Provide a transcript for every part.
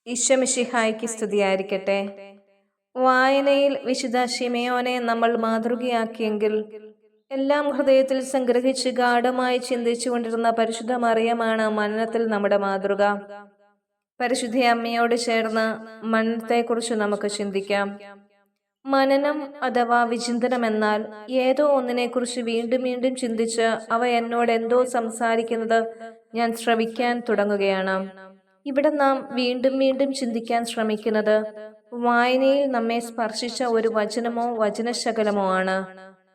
ഈശോമിശിഹായ്ക്ക് സ്തുതിയായിരിക്കട്ടെ. വായനയിൽ വിശുദ്ധ ശിമയോനെ നമ്മൾ മാതൃകയാക്കിയെങ്കിൽ എല്ലാം ഹൃദയത്തിൽ സംഗ്രഹിച്ച് ഗാഢമായി ചിന്തിച്ചു കൊണ്ടിരുന്ന പരിശുദ്ധ മറിയമാണ് മനനത്തിൽ നമ്മുടെ മാതൃക. പരിശുദ്ധ അമ്മയോട് ചേർന്ന് മനനത്തെക്കുറിച്ച് നമുക്ക് ചിന്തിക്കാം. മനനം അഥവാ വിചിന്തനം എന്നാൽ ഏതോ ഒന്നിനെക്കുറിച്ച് വീണ്ടും വീണ്ടും ചിന്തിച്ച് അവ എന്നോട് എന്തോ സംസാരിക്കുന്നത് ഞാൻ ശ്രവിക്കാൻ തുടങ്ങുകയാണ്. ഇവിടെ നാം വീണ്ടും വീണ്ടും ചിന്തിക്കാൻ ശ്രമിക്കുന്നത് വായനയിൽ നമ്മെ സ്പർശിച്ച ഒരു വചനമോ വചനശകലമോ ആണ്.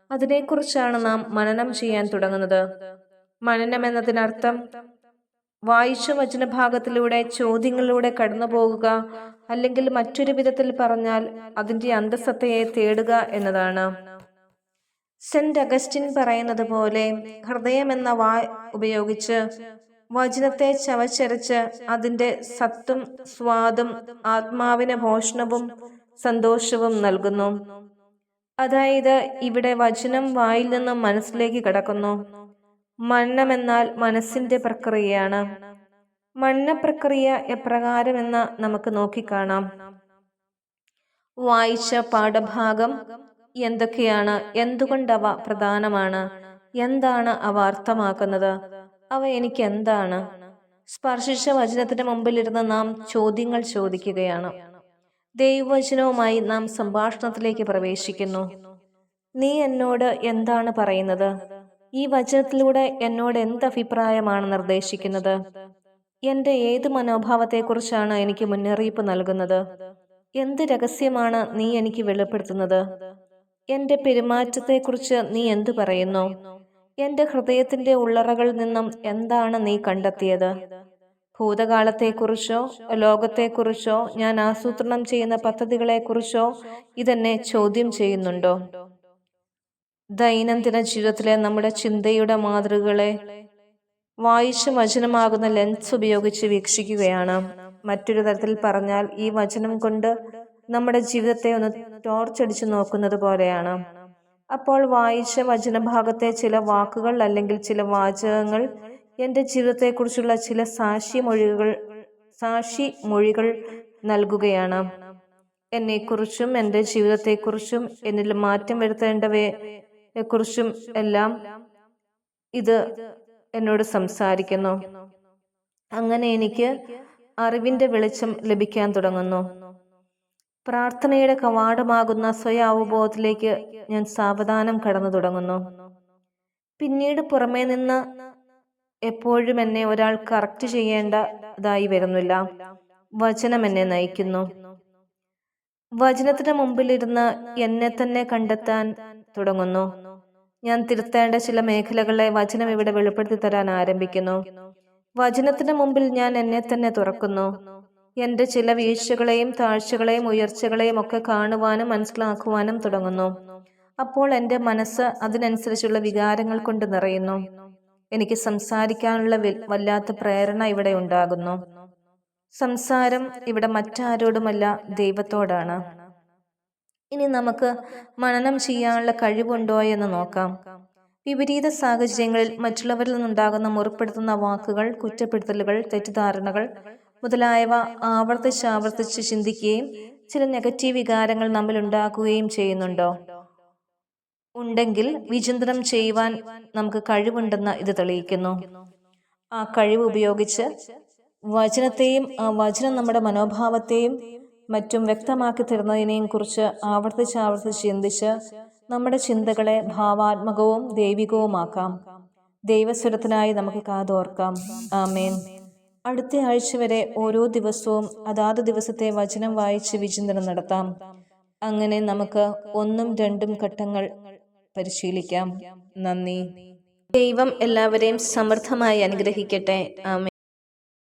അതിനെക്കുറിച്ചാണ് നാം മനനം ചെയ്യാൻ തുടങ്ങുന്നത്. മനനം എന്നതിനർത്ഥം വായിച്ച വചനഭാഗത്തിലൂടെ ചോദ്യങ്ങളിലൂടെ കടന്നു പോകുക, അല്ലെങ്കിൽ മറ്റൊരു വിധത്തിൽ പറഞ്ഞാൽ അതിൻ്റെ അന്തസത്തയെ തേടുക എന്നതാണ്. സെന്റ് അഗസ്റ്റിൻ പറയുന്നത് പോലെ ഹൃദയം എന്ന വായ് ഉപയോഗിച്ച് വചനത്തെ ചവച്ചരച്ച് അതിൻ്റെ സത്തും സ്വാദും ആത്മാവിന് പോഷണവും സന്തോഷവും നൽകുന്നു. അതായത് ഇവിടെ വചനം വായിൽ നിന്നും മനസ്സിലേക്ക് കടക്കുന്നു. മനനമെന്നാൽ മനസ്സിന്റെ പ്രക്രിയയാണ്. മനന പ്രക്രിയ എപ്രകാരമെന്ന് നമുക്ക് നോക്കിക്കാണാം. വായിച്ച പാഠഭാഗം എന്തൊക്കെയാണ്, എന്തുകൊണ്ടവ പ്രധാനമാണ്, എന്താണ് അവ അർത്ഥമാക്കുന്നത്, അവ എനിക്ക് എന്താണ്? സ്പർശിച്ച വചനത്തിന് മുമ്പിലിരുന്ന് നാം ചോദ്യങ്ങൾ ചോദിക്കുകയാണ്. ദൈവവചനവുമായി നാം സംഭാഷണത്തിലേക്ക് പ്രവേശിക്കുന്നു. നീ എന്നോട് എന്താണ് പറയുന്നത്? ഈ വചനത്തിലൂടെ എന്നോട് എന്ത് അഭിപ്രായമാണ് നിർദ്ദേശിക്കുന്നത്? എൻ്റെ ഏത് മനോഭാവത്തെക്കുറിച്ചാണ് എനിക്ക് മുന്നറിയിപ്പ് നൽകുന്നത്? എന്ത് രഹസ്യമാണ് നീ എനിക്ക് വെളിപ്പെടുത്തുന്നത്? എൻ്റെ പെരുമാറ്റത്തെക്കുറിച്ച് നീ എന്തു പറയുന്നു? എൻ്റെ ഹൃദയത്തിൻ്റെ ഉള്ളറകളിൽ നിന്നും എന്താണ് നീ കണ്ടെത്തിയത്? ഭൂതകാലത്തെക്കുറിച്ചോ ലോകത്തെക്കുറിച്ചോ ഞാൻ ആസൂത്രണം ചെയ്യുന്ന പദ്ധതികളെക്കുറിച്ചോ ഇതെന്നെ ചോദ്യം ചെയ്യുന്നുണ്ടോ? ദൈനംദിന ജീവിതത്തിലെ നമ്മുടെ ചിന്തയുടെ മാതൃകകളെ വായിച്ച വചനമാകുന്ന ലെൻസ് ഉപയോഗിച്ച് വീക്ഷിക്കുകയാണ്. മറ്റൊരു തരത്തിൽ പറഞ്ഞാൽ ഈ വചനം കൊണ്ട് നമ്മുടെ ജീവിതത്തെ ഒന്ന് ടോർച്ചടിച്ചു നോക്കുന്നത് പോലെയാണ്. അപ്പോൾ വായിച്ച വചനഭാഗത്തെ ചില വാക്കുകൾ അല്ലെങ്കിൽ ചില വാചകങ്ങൾ എൻ്റെ ജീവിതത്തെക്കുറിച്ചുള്ള ചില സാക്ഷി മൊഴികൾ നൽകുകയാണ്. എന്നെക്കുറിച്ചും എൻ്റെ ജീവിതത്തെക്കുറിച്ചും എന്നിൽ മാറ്റം വരുത്തേണ്ടവയെക്കുറിച്ചും എല്ലാം ഇത് എന്നോട് സംസാരിക്കുന്നു. അങ്ങനെ എനിക്ക് അറിവിൻ്റെ വെളിച്ചം ലഭിക്കാൻ തുടങ്ങുന്നു. പ്രാർത്ഥനയുടെ കവാടമാകുന്ന സ്വയം അവബോധത്തിലേക്ക് ഞാൻ സാവധാനം കടന്നു തുടങ്ങുന്നു. പിന്നീട് പുറമേ നിന്ന് എപ്പോഴും എന്നെ ഒരാൾ കറക്റ്റ് ചെയ്യേണ്ടതായി വരുന്നില്ല. വചനം എന്നെ നയിക്കുന്നു. വചനത്തിന് മുമ്പിലിരുന്ന് എന്നെ തന്നെ കണ്ടെത്താൻ തുടങ്ങുന്നു. ഞാൻ തിരുത്തേണ്ട ചില മേഖലകളെ വചനം ഇവിടെ വെളിപ്പെടുത്തി തരാൻ ആരംഭിക്കുന്നു. വചനത്തിന് മുമ്പിൽ ഞാൻ എന്നെ തന്നെ തുറക്കുന്നു. എൻ്റെ ചില വീഴ്ചകളെയും താഴ്ചകളെയും ഉയർച്ചകളെയും ഒക്കെ കാണുവാനും മനസ്സിലാക്കുവാനും തുടങ്ങുന്നു. അപ്പോൾ എൻ്റെ മനസ്സ് അതിനനുസരിച്ചുള്ള വികാരങ്ങൾ കൊണ്ട് നിറയുന്നു. എനിക്ക് സംസാരിക്കാനുള്ള വല്ലാത്ത പ്രേരണ ഇവിടെ ഉണ്ടാകുന്നു. സംസാരം ഇവിടെ മറ്റാരോടുമല്ല, ദൈവത്തോടാണ്. ഇനി നമുക്ക് മനനം ചെയ്യാനുള്ള കഴിവുണ്ടോ എന്ന് നോക്കാം. വിപരീത സാഹചര്യങ്ങളിൽ മറ്റുള്ളവരിൽ നിന്നുണ്ടാകുന്ന മുറിപ്പെടുത്തുന്ന വാക്കുകൾ, കുറ്റപ്പെടുത്തലുകൾ, തെറ്റിദ്ധാരണകൾ മുതലായവ ആവർത്തിച്ച് ചിന്തിക്കുകയും ചില നെഗറ്റീവ് വികാരങ്ങൾ നമ്മിൽ ഉണ്ടാക്കുകയും ചെയ്യുന്നുണ്ടോ? ഉണ്ടെങ്കിൽ വിചിന്തനം ചെയ്യുവാൻ നമുക്ക് കഴിവുണ്ടെന്ന് ഇത് തെളിയിക്കുന്നു. ആ കഴിവ് ഉപയോഗിച്ച് വചനത്തെയും ആ വചനം നമ്മുടെ മനോഭാവത്തെയും മറ്റും വ്യക്തമാക്കി തരുന്നതിനെയും കുറിച്ച് ആവർത്തിച്ച് ചിന്തിച്ച് നമ്മുടെ ചിന്തകളെ ഭാവാത്മകവും ദൈവികവുമാക്കാം. ദൈവസ്വരത്തിനായി നമുക്ക് കാതോർക്കാം. ആമേൻ. അടുത്ത ആഴ്ച വരെ ഓരോ ദിവസവും അതാത് ദിവസത്തെ വചനം വായിച്ച് വിചിന്തനം നടത്താം. അങ്ങനെ നമുക്ക് 1, 2 ഘട്ടങ്ങൾ പരിശീലിക്കാം. നന്ദി. ദൈവം എല്ലാവരെയും സമൃദ്ധമായി അനുഗ്രഹിക്കട്ടെ. ആമേൻ.